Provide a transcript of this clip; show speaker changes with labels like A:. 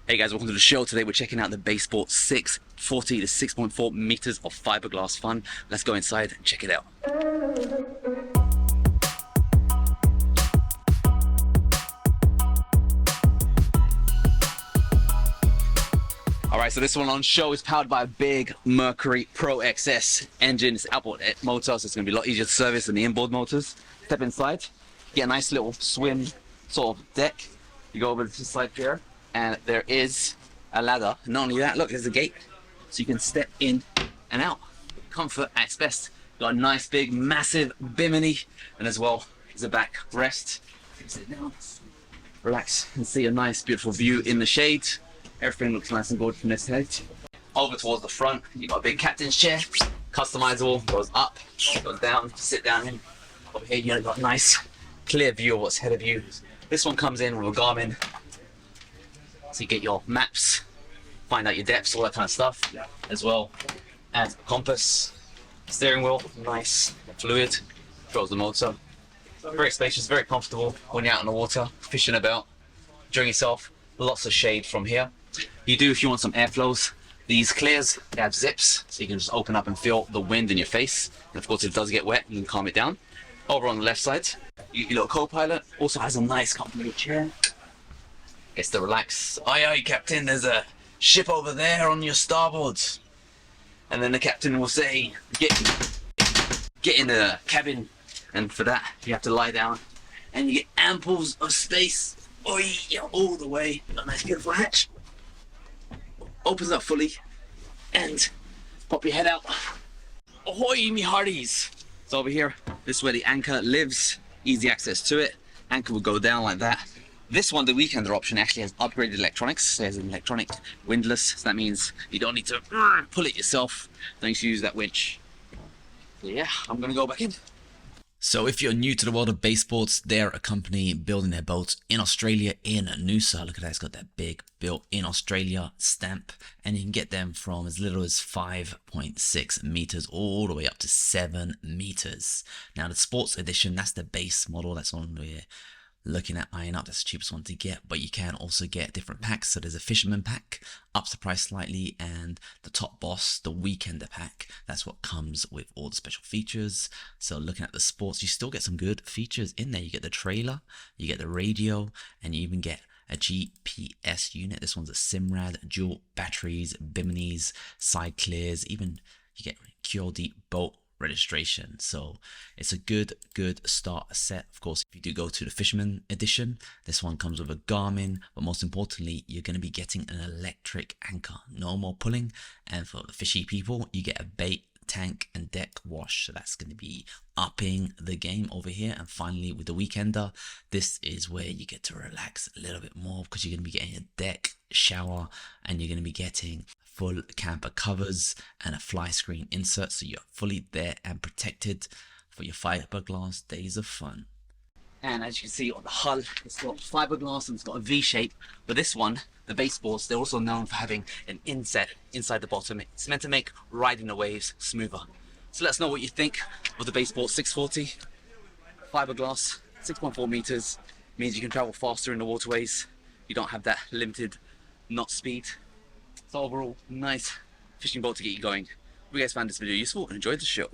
A: Hey guys, welcome to the show. Today we're checking out the Baysport 640 to 6.4 meters of fiberglass fun. Let's go inside and check it out. Alright, so this one on show is powered by a big Mercury Pro XS engine. It's outboard motor, so it's going to be a lot easier to service than the inboard motors. Step inside, get a nice little swim sort of deck. You go over to the side here, and there is a ladder. Not only that, look, there's a gate, so you can step in and out. Comfort at its best. Got a nice big massive bimini, and as well as a back rest. You can sit down, relax, and see a nice beautiful view in the shade. Everything looks nice and good from this head. Over towards the front, you got a big captain's chair, customizable, goes up, goes down, sit down in. Over here you got a nice clear view of what's ahead of you. This one comes in with a Garmin, so you get your maps, find out your depths, all that kind of stuff, as well as a compass. Steering wheel, nice, fluid, controls the motor. Very spacious, very comfortable when you're out in the water, fishing about, enjoying yourself. Lots of shade from here. You do, if you want some airflows, these clears, they have zips, so you can just open up and feel the wind in your face. And of course, if it does get wet, you can calm it down. Over on the left side, your little co-pilot also has a nice comfortable chair. Gets to relax. Aye aye, Captain, there's a ship over there on your starboard. And then the captain will say, get in the cabin. And for that, you have to lie down. And you get amples of space. Oi, all the way. Got a nice beautiful hatch. Opens up fully. And pop your head out. Ahoy, me hearties. So over here, this is where the anchor lives. Easy access to it. Anchor will go down like that. This one, the weekender option, actually has upgraded electronics. There's an electronic windlass, so that means you don't need to pull it yourself. Don't need to use that winch. So yeah, I'm gonna go back in. So if you're new to the world of Baysports, they're a company building their boats in Australia, in Noosa. Look at that, it's got that big built in Australia stamp, and you can get them from as little as 5.6 meters all the way up to 7 meters. Now the sports edition, that's the base model, that's on we're looking at eyeing up. That's the cheapest one to get, but you can also get different packs. So there's a fisherman pack, ups the price slightly, and the top boss, the weekender pack, that's what comes with all the special features. So looking at the sports, you still get some good features in there. You get the trailer, you get the radio, and you even get a GPS unit. This one's a Simrad, dual batteries, biminis, side clears, even you get QLD boat registration. So it's a good start set. Of course, if you do go to the fisherman edition, this one comes with a Garmin, but most importantly, you're going to be getting an electric anchor. No more pulling, and for the fishy people, you get a bait tank and deck wash. So that's going to be upping the game over here. And finally, with the weekender, this is where you get to relax a little bit more, because you're going to be getting a deck shower, and you're going to be getting full camper covers and a fly screen insert, so you're fully there and protected for your fiberglass days of fun. And as you can see on the hull, it's got fiberglass and it's got a V shape. But this one, the Baysports, they're also known for having an inset inside the bottom. It's meant to make riding the waves smoother. So let us know what you think of the Baysport 640. Fiberglass, 6.4 meters, means you can travel faster in the waterways. You don't have that limited knot speed. So overall, nice fishing boat to get you going. Hope you guys found this video useful and enjoyed the show.